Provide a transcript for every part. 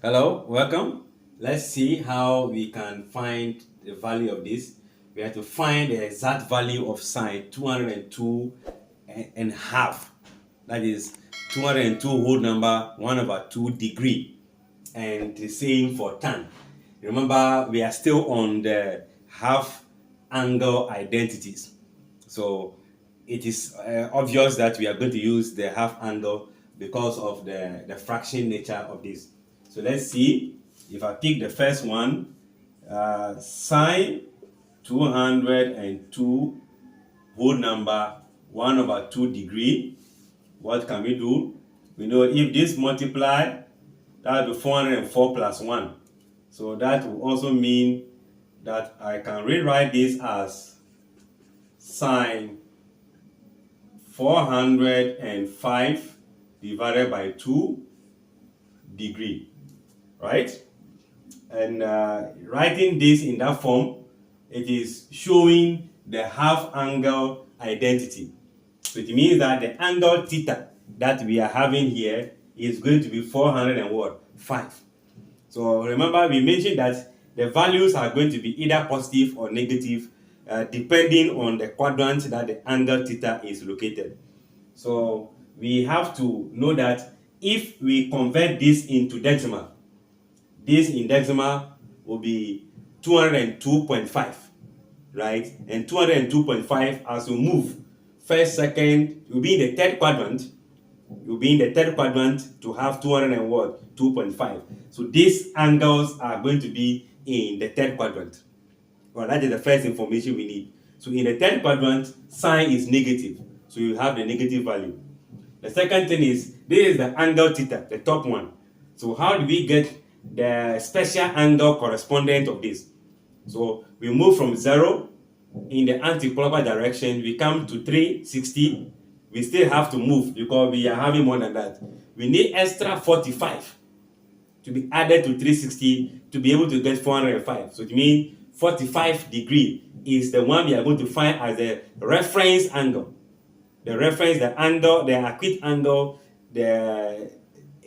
Hello, welcome. Let's see how we can find the value of this. We have to find the exact value of sine 202 and half. That is 202 whole number 1 over 2 degree. And the same for tan. Remember, we are still on the half angle identities. So it is obvious that we are going to use the half angle because of the fraction nature of this. So let's see if I pick the first one, sine 202 whole number 1 over 2 degree. What can we do? We know if this multiply, that will be 404 plus 1. So that will also mean that I can rewrite this as sine 405 divided by 2 degree, right? And writing this in that form, it is showing the half angle identity. So it means that the angle theta that we are having here is going to be 405. So remember, we mentioned that the values are going to be either positive or negative depending on the quadrant that the angle theta is located. So we have to know that if we convert this into decimal, this in decimal will be 202.5, right? And 202.5, as we move first, second, will be in the third quadrant. You'll be in the third quadrant to have 202.5. So these angles are going to be in the third quadrant. Well, that is the first information we need. So in the third quadrant, sine is negative. So you have the negative value. The second thing is, this is the angle theta, the top one. So how do we get the special angle correspondent of this? So we move from 0 in the anti-clockwise direction, we come to 360. We still have to move because we are having more than that. We need extra 45 to be added to 360 to be able to get 405. So it means 45 degree is the one we are going to find as the reference angle. The reference, the angle, the acute angle, that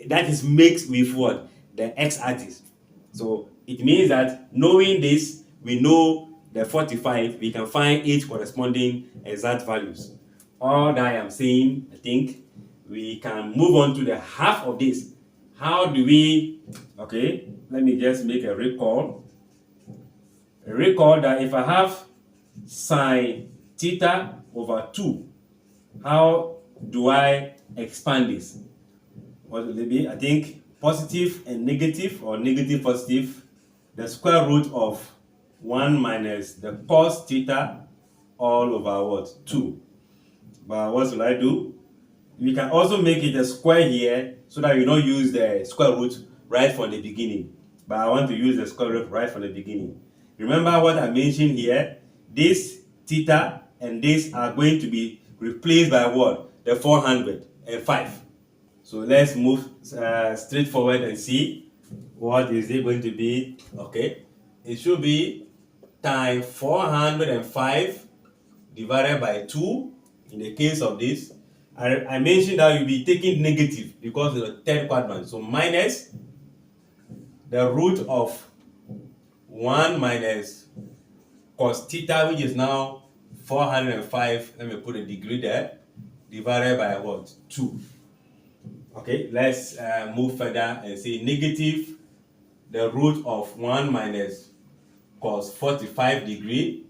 is mixed with what? The x-axis. So it means that knowing this, we know the 45, we can find each corresponding exact values. All that I am saying, I think we can move on to the half of this. How do we, okay, let me just make a recall. Recall that if I have sine theta over 2, how do I expand this? What will it be? I think positive and negative, or negative positive, the square root of 1 minus the cos theta all over what? 2. But what will I do? We can also make it a square here so that you don't use the square root right from the beginning. But I want to use the square root right from the beginning. Remember what I mentioned here? This theta and this are going to be replaced by what? The 405. So let's move straight forward and see what is it going to be. Okay, it should be times 405 divided by 2. In the case of this, I mentioned that you'll be taking negative because of the third quadrant. So minus the root of 1 minus cos theta, which is now 405. Let me put a degree there, divided by what? 2. Okay, let's move further and say negative the root of 1 minus cos 45 degree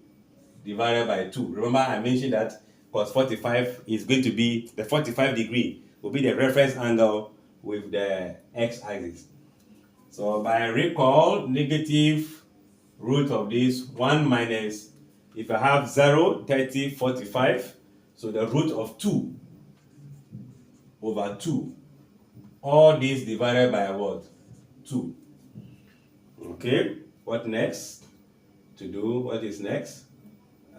divided by 2. Remember, I mentioned that cos 45 is going to be, the 45 degree will be the reference angle with the x-axis. So by recall, negative root of this 1 minus, if I have 0, 30, 45, so the root of 2 over 2. All this divided by what? 2. Okay, what next to do? What is next?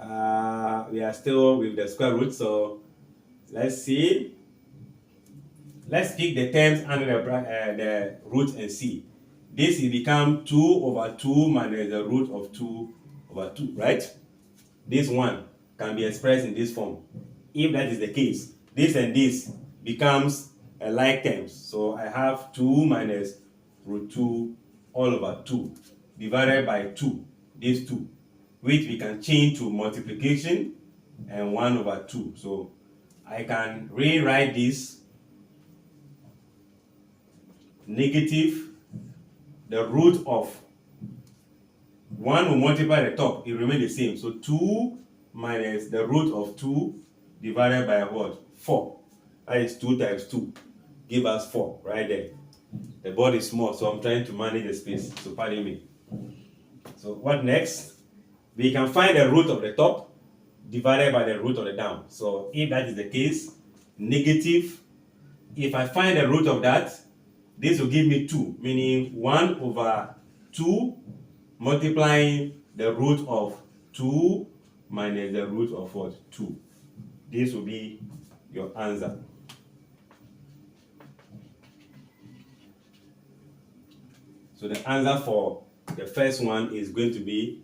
We are still with the square root, so let's see. Let's pick the terms under the root and see. This will become 2 over 2 minus the root of 2 over 2, right? This one can be expressed in this form. If that is the case, this and this becomes a like terms. So I have 2 minus root 2 all over 2 divided by 2, these 2, which we can change to multiplication and 1 over 2. So I can rewrite this negative, the root of 1 will multiply the top, it remains the same. So 2 minus the root of 2 divided by what? 4. That is 2 times 2. Give us 4 right there. The board is small, so I'm trying to manage the space. So pardon me. So what next? We can find the root of the top divided by the root of the down. So if that is the case, negative, if I find the root of that, this will give me 2, meaning 1 over 2 multiplying the root of 2 minus the root of what? 2. This will be your answer. So the answer for the first one is going to be,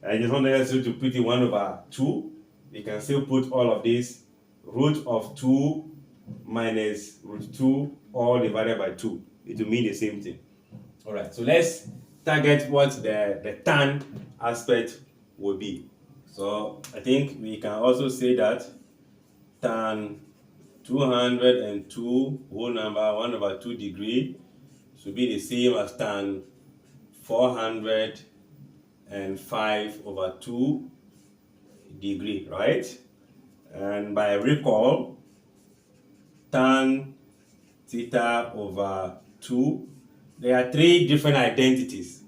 I just want us to put it 1 over 2. We can still put all of this, root of 2 minus root 2 all divided by 2. It will mean the same thing. All right, so let's target what the tan aspect will be. So I think we can also say that tan 202 whole number 1 over 2 degree should be the same as tan 405 over 2 degree, right? And by recall, tan theta over 2, there are 3 different identities.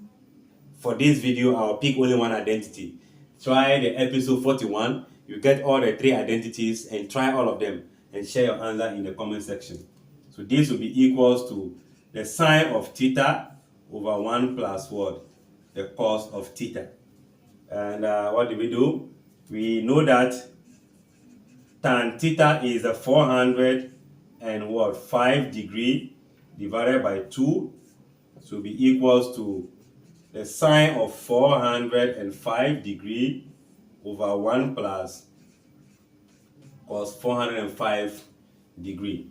For this video, I'll pick only one identity. Try the episode 41, you get all the 3 identities and try all of them and share your answer in the comment section. So this will be equals to the sine of theta over 1 plus what? The cos of theta. And what do? We know that tan theta is a 405 degree divided by 2. So be equals to the sine of 405 degree over 1 plus cos 405 degree.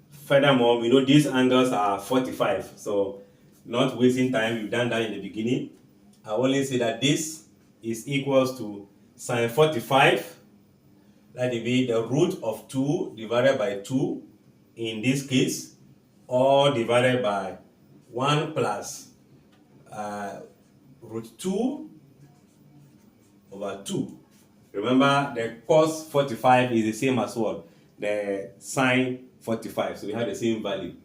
Furthermore, we know these angles are 45. So not wasting time, we've done that in the beginning. I only say that this is equals to sine 45. That will be the root of 2 divided by 2 in this case, or divided by 1 plus root 2 over 2. Remember, the cos 45 is the same as what? The sine 45. So we have the same value.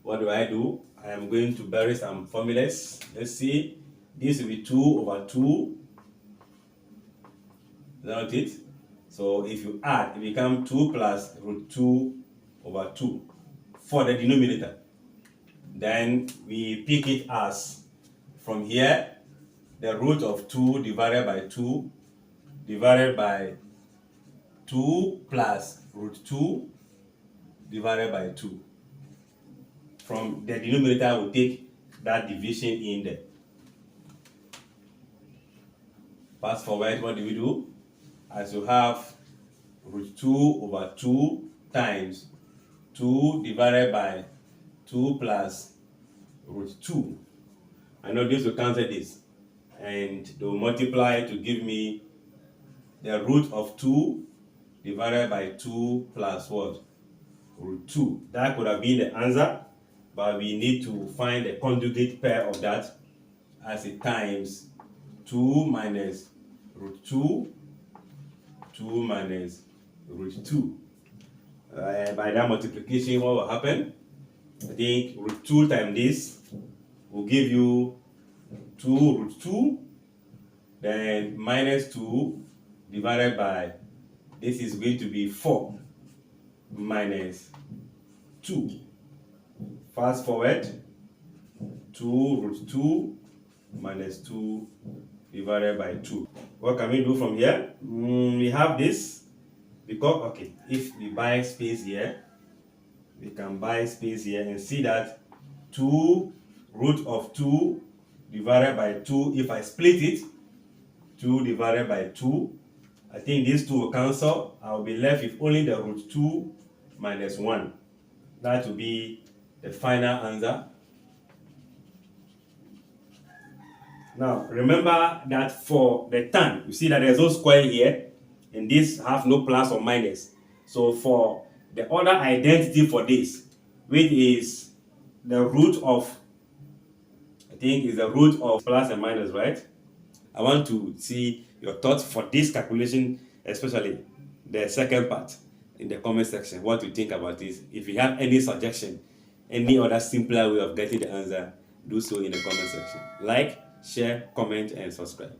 What do? I am going to bury some formulas. Let's see. This will be 2 over 2. Is that not it? So if you add, it becomes 2 plus root 2 over 2 for the denominator. Then we pick it as, from here, the root of 2 divided by 2 divided by 2 plus root 2 divided by 2. From the denominator, we'll take that division in there. Fast forward, what do? As you have root 2 over 2 times 2 divided by 2 plus root 2. I know this will cancel this. And they will multiply to give me the root of 2 divided by 2 plus what? Root 2. That could have been the answer, but we need to find the conjugate pair of that as it times 2 minus root 2, 2 minus root 2. By that multiplication, what will happen? I think root 2 times this will give you 2 root 2, then minus 2 divided by, this is going to be 4 minus 2. Fast forward, 2 root 2 minus 2 divided by 2. What can we do from here? We have this, because, okay, if we buy space here, we can buy space here and see that 2 root of 2 divided by 2, if I split it, 2 divided by 2, I think these 2 will cancel. I will be left with only the root 2 minus 1. That will be the final answer. Now, remember that for the tan, you see that there's no square here, and this have no plus or minus. So for the other identity for this, which is the root of, I think is the root of plus and minus, right? I want to see your thoughts for this calculation, especially the second part, in the comment section. What you think about this? If you have any suggestion, any other simpler way of getting the answer, do so in the comment section. Like, share, comment, and subscribe.